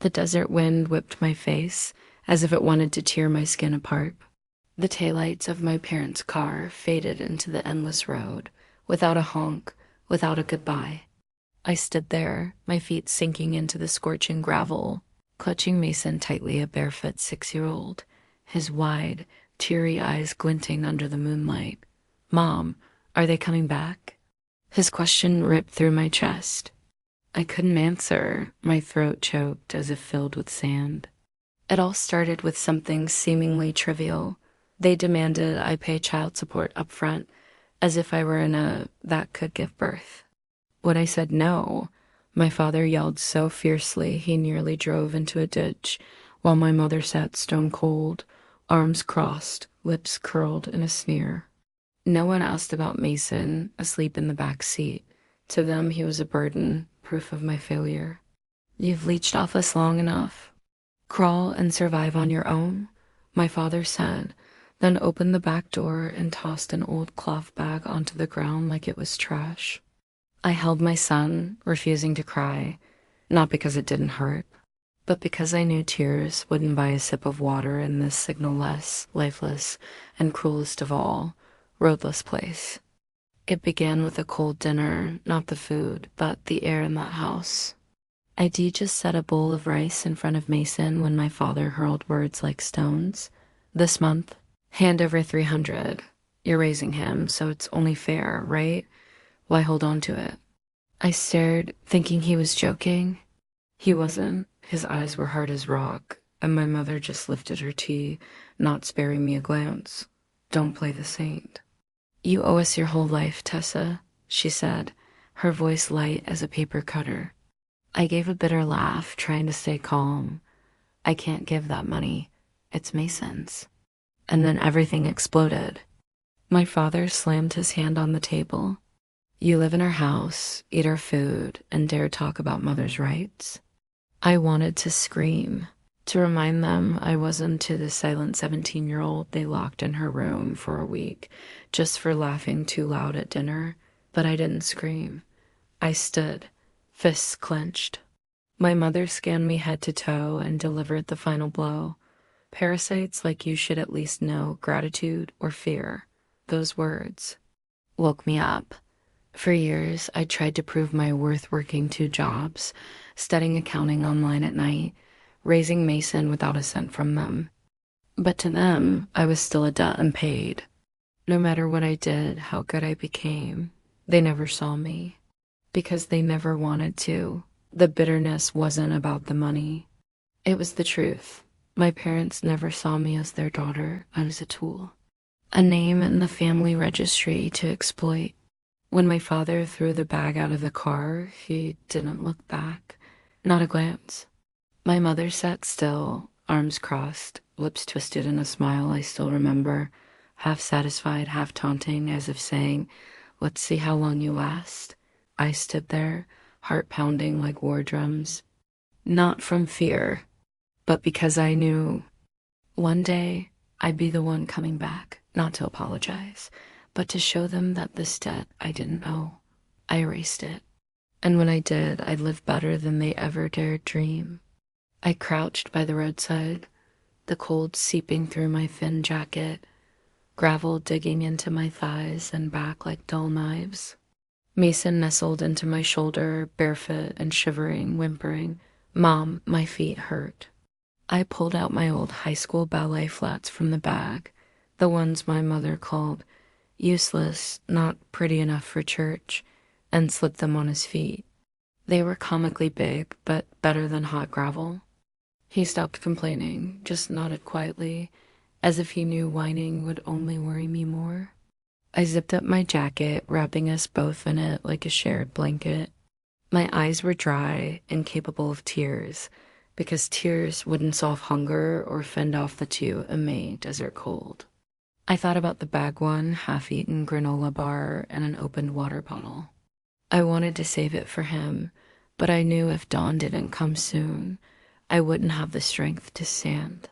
The desert wind whipped my face as if it wanted to tear my skin apart. The taillights of my parents' car faded into the endless road, without a honk, without a goodbye. I stood there, my feet sinking into the scorching gravel, clutching Mason tightly, a barefoot 6-year-old, his wide, teary eyes glinting under the moonlight. "Mom, are they coming back?" His question ripped through my chest. I couldn't answer, my throat choked as if filled with sand. It all started with something seemingly trivial. They demanded I pay child support up front, as if I were in a that could give birth. When I said no, my father yelled so fiercely he nearly drove into a ditch, while my mother sat stone cold, arms crossed, lips curled in a sneer. No one asked about Mason, asleep in the back seat. To them, he was a burden, proof of my failure. "You've leeched off us long enough. Crawl and survive on your own," my father said, then opened the back door and tossed an old cloth bag onto the ground like it was trash. I held my son, refusing to cry, not because it didn't hurt, but because I knew tears wouldn't buy a sip of water in this signal-less, lifeless, and cruelest of all, roadless place. It began with a cold dinner, not the food, but the air in that house. ID just set a bowl of rice in front of Mason when my father hurled words like stones. "This month, hand over 300. You're raising him, so it's only fair, right? Why hold on to it?" I stared, thinking he was joking. He wasn't. His eyes were hard as rock, and my mother just lifted her tea, not sparing me a glance. "Don't play the saint." "You owe us your whole life, Tessa," she said, her voice light as a paper cutter. I gave a bitter laugh, trying to stay calm. "I can't give that money. It's Mason's." And then everything exploded. My father slammed his hand on the table. "You live in our house, eat our food, and dare talk about mother's rights?" I wanted to scream, to remind them I wasn't to the silent 17-year-old they locked in her room for a week just for laughing too loud at dinner, but I didn't scream. I stood, fists clenched. My mother scanned me head to toe and delivered the final blow. Parasites like you should at least know gratitude or fear. Those words woke me up. For years, I tried to prove my worth working 2 jobs, studying accounting online at night, raising Mason without a cent from them. But to them, I was still a debt unpaid. No matter what I did, how good I became, they never saw me. Because they never wanted to. The bitterness wasn't about the money. It was the truth. My parents never saw me as their daughter. I was a tool. A name in the family registry to exploit. When my father threw the bag out of the car, he didn't look back. Not a glance. My mother sat still, arms crossed, lips twisted in a smile I still remember, half satisfied, half taunting, as if saying, "Let's see how long you last." I stood there, heart pounding like war drums. Not from fear, but because I knew one day I'd be the one coming back, not to apologize, but to show them that this debt I didn't owe. I erased it. And when I did, I'd live better than they ever dared dream. I crouched by the roadside, the cold seeping through my thin jacket, gravel digging into my thighs and back like dull knives. Mason nestled into my shoulder, barefoot and shivering, whimpering, "Mom, my feet hurt." I pulled out my old high school ballet flats from the bag, the ones my mother called useless, not pretty enough for church, and slipped them on his feet. They were comically big, but better than hot gravel. He stopped complaining, just nodded quietly, as if he knew whining would only worry me more. I zipped up my jacket, wrapping us both in it like a shared blanket. My eyes were dry, incapable of tears, because tears wouldn't solve hunger or fend off the too May desert cold. I thought about the bag one, half-eaten granola bar and an opened water bottle. I wanted to save it for him, but I knew if dawn didn't come soon, I wouldn't have the strength to stand.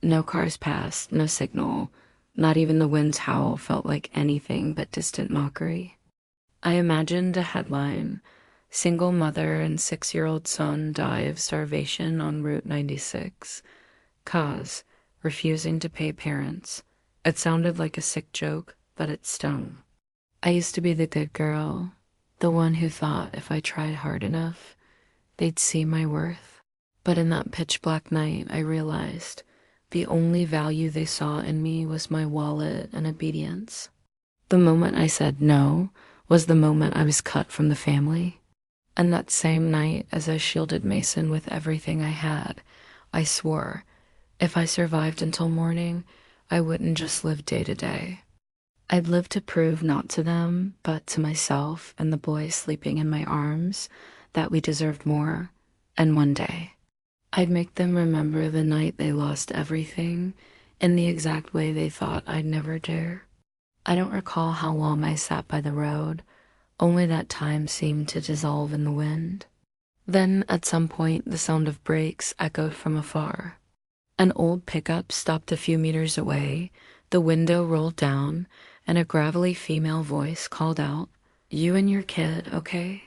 No cars passed, no signal. Not even the wind's howl felt like anything but distant mockery. I imagined a headline, Single mother and 6-year-old son die of starvation on Route 96. Cause, refusing to pay parents. It sounded like a sick joke, but it stung. I used to be the good girl, the one who thought if I tried hard enough, they'd see my worth. But in that pitch black night, I realized the only value they saw in me was my wallet and obedience. The moment I said no was the moment I was cut from the family. And that same night, as I shielded Mason with everything I had, I swore if I survived until morning, I wouldn't just live day to day. I'd live to prove not to them, but to myself and the boy sleeping in my arms, that we deserved more. And one day, I'd make them remember the night they lost everything in the exact way they thought I'd never dare. I don't recall how long I sat by the road, only that time seemed to dissolve in the wind. Then, at some point, the sound of brakes echoed from afar. An old pickup stopped a few meters away, the window rolled down, and a gravelly female voice called out, "You and your kid, okay?"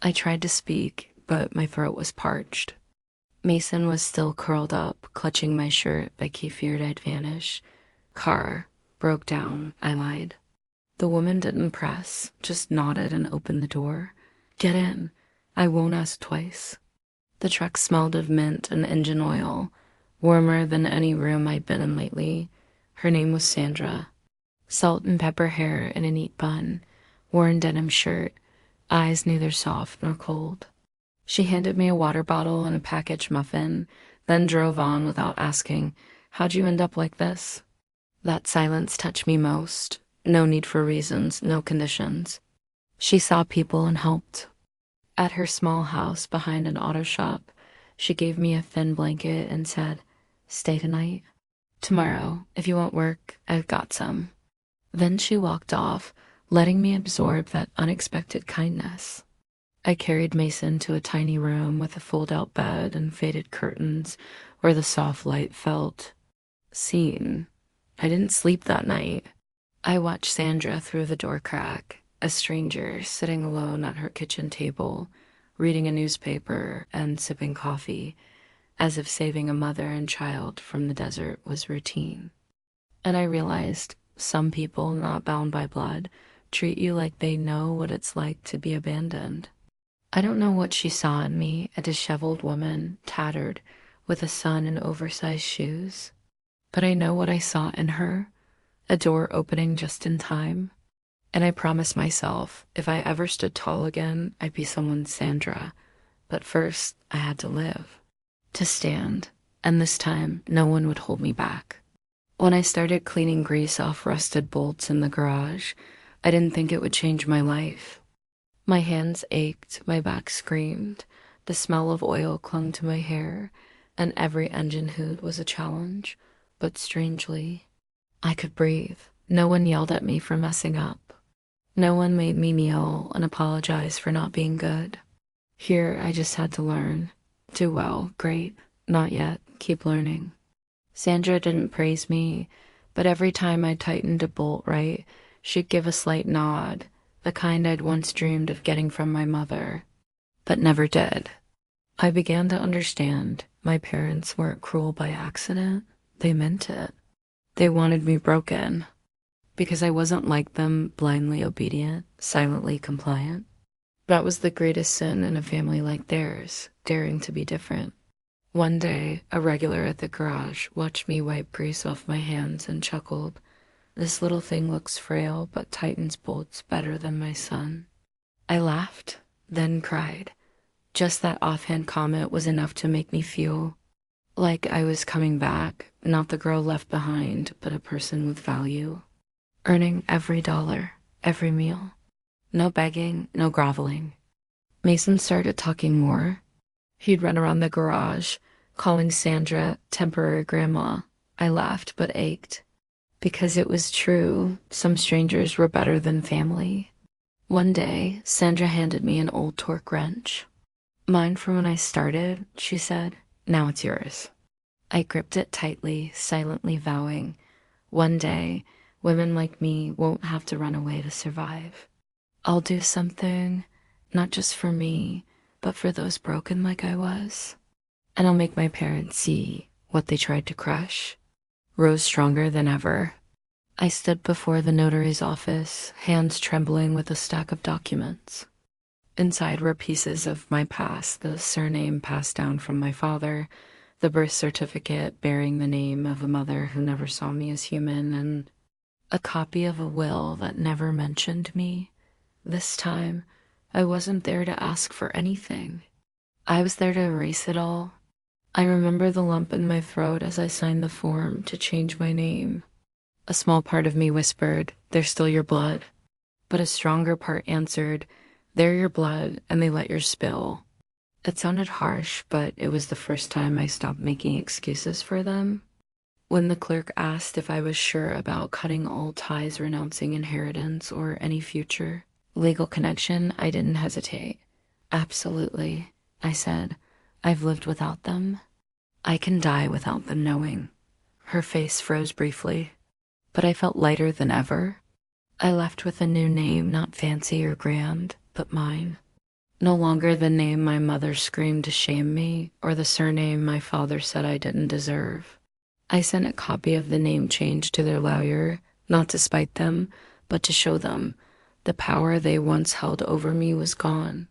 I tried to speak, but my throat was parched. Mason was still curled up, clutching my shirt like he feared I'd vanish. "Car broke down," I lied. The woman didn't press, just nodded and opened the door. "Get in. I won't ask twice." The truck smelled of mint and engine oil, warmer than any room I'd been in lately. Her name was Sandra. Salt and pepper hair in a neat bun, worn denim shirt, eyes neither soft nor cold. She handed me a water bottle and a packaged muffin, then drove on without asking, "How'd you end up like this?" That silence touched me most. No need for reasons, no conditions. She saw people and helped. At her small house behind an auto shop, she gave me a thin blanket and said, "Stay tonight. Tomorrow, if you won't work, I've got some." Then she walked off, letting me absorb that unexpected kindness. I carried Mason to a tiny room with a fold-out bed and faded curtains where the soft light felt seen. I didn't sleep that night. I watched Sandra through the door crack, a stranger sitting alone at her kitchen table, reading a newspaper and sipping coffee, as if saving a mother and child from the desert was routine. And I realized some people not bound by blood treat you like they know what it's like to be abandoned. I don't know what she saw in me, a disheveled woman, tattered, with a son in oversized shoes. But I know what I saw in her, a door opening just in time. And I promised myself, if I ever stood tall again, I'd be someone's Sandra. But first, I had to live, to stand, and this time, no one would hold me back. When I started cleaning grease off rusted bolts in the garage, I didn't think it would change my life. My hands ached, my back screamed, the smell of oil clung to my hair, and every engine hoot was a challenge. But strangely, I could breathe. No one yelled at me for messing up. No one made me kneel and apologize for not being good. Here, I just had to learn. Do well, great. Not yet, keep learning. Sandra didn't praise me, but every time I tightened a bolt right, she'd give a slight nod, the kind I'd once dreamed of getting from my mother, but never did. I began to understand my parents weren't cruel by accident. They meant it. They wanted me broken, because I wasn't like them, blindly obedient, silently compliant. That was the greatest sin in a family like theirs, daring to be different. One day, a regular at the garage watched me wipe grease off my hands and chuckled, "This little thing looks frail, but tightens bolts better than my son." I laughed, then cried. Just that offhand comment was enough to make me feel like I was coming back, not the girl left behind, but a person with value. Earning every dollar, every meal. No begging, no groveling. Mason started talking more. He'd run around the garage, calling Sandra temporary grandma. I laughed but ached. Because it was true, some strangers were better than family. One day, Sandra handed me an old torque wrench. "Mine from when I started," she said. "Now it's yours." I gripped it tightly, silently vowing, one day, women like me won't have to run away to survive. I'll do something not just for me, but for those broken like I was. And I'll make my parents see what they tried to crush rose stronger than ever. I stood before the notary's office, hands trembling with a stack of documents. Inside were pieces of my past, the surname passed down from my father, the birth certificate bearing the name of a mother who never saw me as human, and a copy of a will that never mentioned me. This time, I wasn't there to ask for anything. I was there to erase it all. I remember the lump in my throat as I signed the form to change my name. A small part of me whispered, "They're still your blood." But a stronger part answered, "They're your blood and they let yours spill." It sounded harsh, but it was the first time I stopped making excuses for them. When the clerk asked if I was sure about cutting all ties, renouncing inheritance or any future legal connection, I didn't hesitate. "Absolutely," I said. "I've lived without them. I can die without them knowing." Her face froze briefly, but I felt lighter than ever. I left with a new name, not fancy or grand, but mine. No longer the name my mother screamed to shame me, or the surname my father said I didn't deserve. I sent a copy of the name change to their lawyer, not to spite them, but to show them the power they once held over me was gone.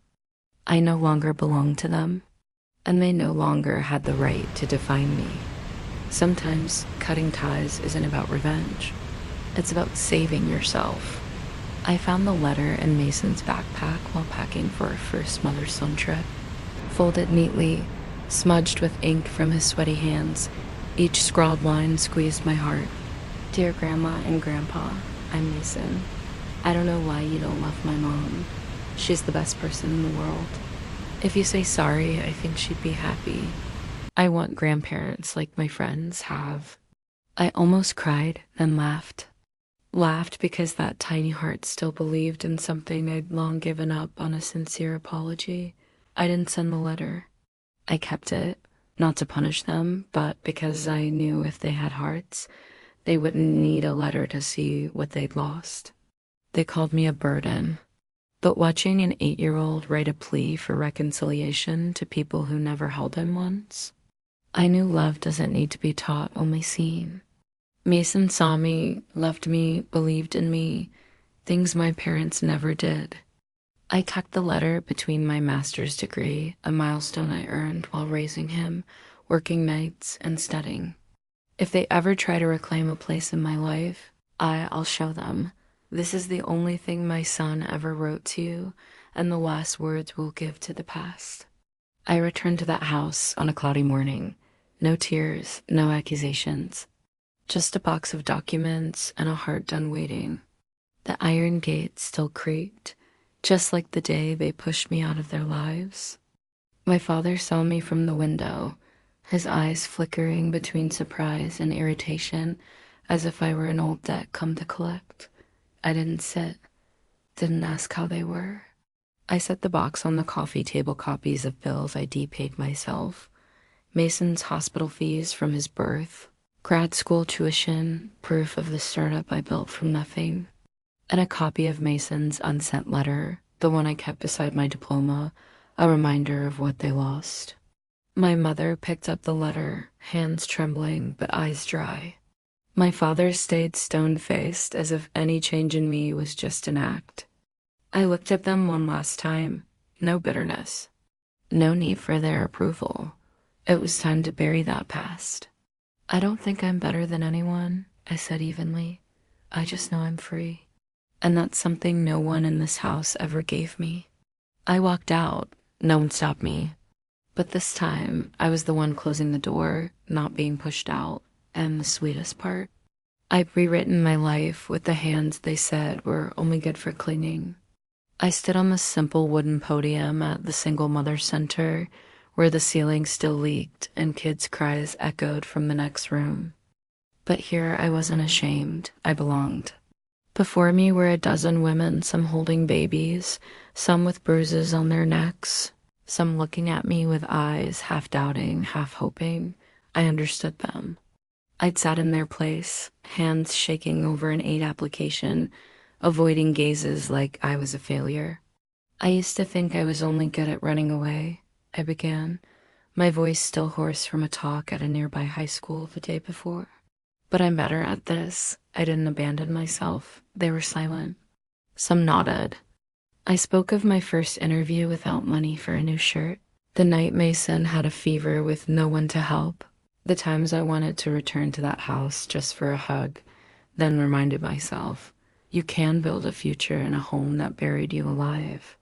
I no longer belonged to them, and they no longer had the right to define me. Sometimes cutting ties isn't about revenge. It's about saving yourself. I found the letter in Mason's backpack while packing for our first mother-son trip. Folded neatly, smudged with ink from his sweaty hands, each scrawled line squeezed my heart. "Dear Grandma and Grandpa, I'm Mason. I don't know why you don't love my mom. She's the best person in the world. If you say sorry, I think she'd be happy. I want grandparents like my friends have." I almost cried, then laughed. Laughed because that tiny heart still believed in something I'd long given up on a sincere apology. I didn't send the letter. I kept it, not to punish them, but because I knew if they had hearts, they wouldn't need a letter to see what they'd lost. They called me a burden. But watching an 8-year-old write a plea for reconciliation to people who never held him once, I knew love doesn't need to be taught, only seen. Mason saw me, loved me, believed in me, things my parents never did. I tucked the letter between my master's degree, a milestone I earned while raising him, working nights, and studying. If they ever try to reclaim a place in my life, I'll show them. This is the only thing my son ever wrote to you, and the last words we'll give to the past. I returned to that house on a cloudy morning. No tears, no accusations. Just a box of documents and a heart done waiting. The iron gate still creaked, just like the day they pushed me out of their lives. My father saw me from the window, his eyes flickering between surprise and irritation, as if I were an old debt come to collect. I didn't sit, didn't ask how they were. I set the box on the coffee table, copies of bills I paid myself, Mason's hospital fees from his birth, grad school tuition, proof of the startup I built from nothing, and a copy of Mason's unsent letter, the one I kept beside my diploma, a reminder of what they lost. My mother picked up the letter, hands trembling but eyes dry. My father stayed stone-faced, as if any change in me was just an act. I looked at them one last time. No bitterness. No need for their approval. It was time to bury that past. "I don't think I'm better than anyone," I said evenly. "I just know I'm free. And that's something no one in this house ever gave me." I walked out. No one stopped me. But this time, I was the one closing the door, not being pushed out, and the sweetest part. I'd rewritten my life with the hands they said were only good for cleaning. I stood on the simple wooden podium at the Single Mother Center, where the ceiling still leaked and kids' cries echoed from the next room. But here I wasn't ashamed. I belonged. Before me were a dozen women, some holding babies, some with bruises on their necks, some looking at me with eyes half doubting, half hoping. I understood them. I'd sat in their place, hands shaking over an 8 application, avoiding gazes like I was a failure. I used to think I was only good at running away, I began, my voice still hoarse from a talk at a nearby high school the day before. But I'm better at this. I didn't abandon myself. They were silent. Some nodded. I spoke of my first interview without money for a new shirt, the night Mason had a fever with no one to help, the times I wanted to return to that house just for a hug, then reminded myself, you can build a future in a home that buried you alive.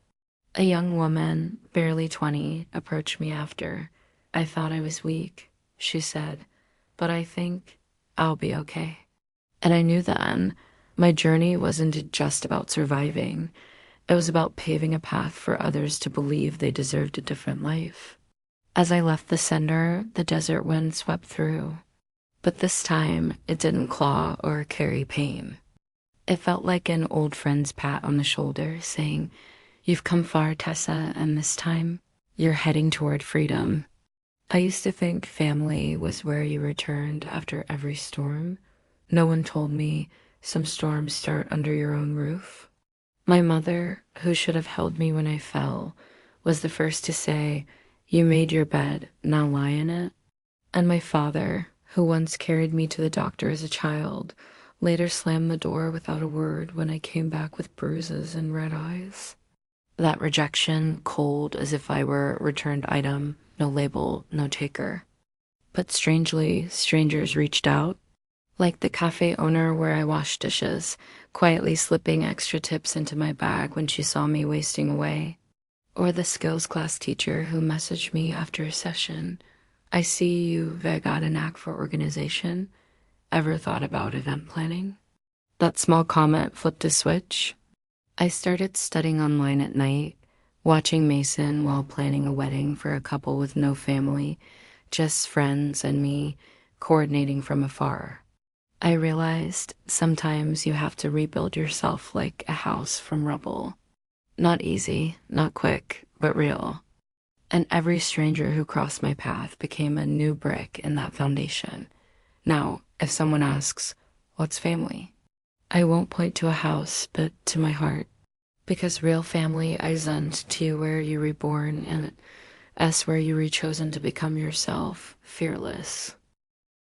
A young woman, barely 20, approached me after. I thought I was weak, she said, but I think I'll be okay. And I knew then my journey wasn't just about surviving. It was about paving a path for others to believe they deserved a different life. As I left the center, the desert wind swept through. But this time, it didn't claw or carry pain. It felt like an old friend's pat on the shoulder, saying, "You've come far, Tessa, and this time, you're heading toward freedom." I used to think family was where you returned after every storm. No one told me some storms start under your own roof. My mother, who should have held me when I fell, was the first to say, "You made your bed, now lie in it." And my father, who once carried me to the doctor as a child, later slammed the door without a word when I came back with bruises and red eyes. That rejection, cold as if I were a returned item, no label, no taker. But strangely, strangers reached out, like the cafe owner where I washed dishes, quietly slipping extra tips into my bag when she saw me wasting away. Or the skills class teacher who messaged me after a session, "I see you've got a knack for organization. Ever thought about event planning?" That small comment flipped a switch. I started studying online at night, watching Mason while planning a wedding for a couple with no family, just friends and me, coordinating from afar. I realized sometimes you have to rebuild yourself like a house from rubble. Not easy, not quick, but real. And every stranger who crossed my path became a new brick in that foundation. Now, if someone asks, "What's family?" I won't point to a house, but to my heart. Because real family isn't T where you reborn and S where you re-chosen to become yourself, fearless.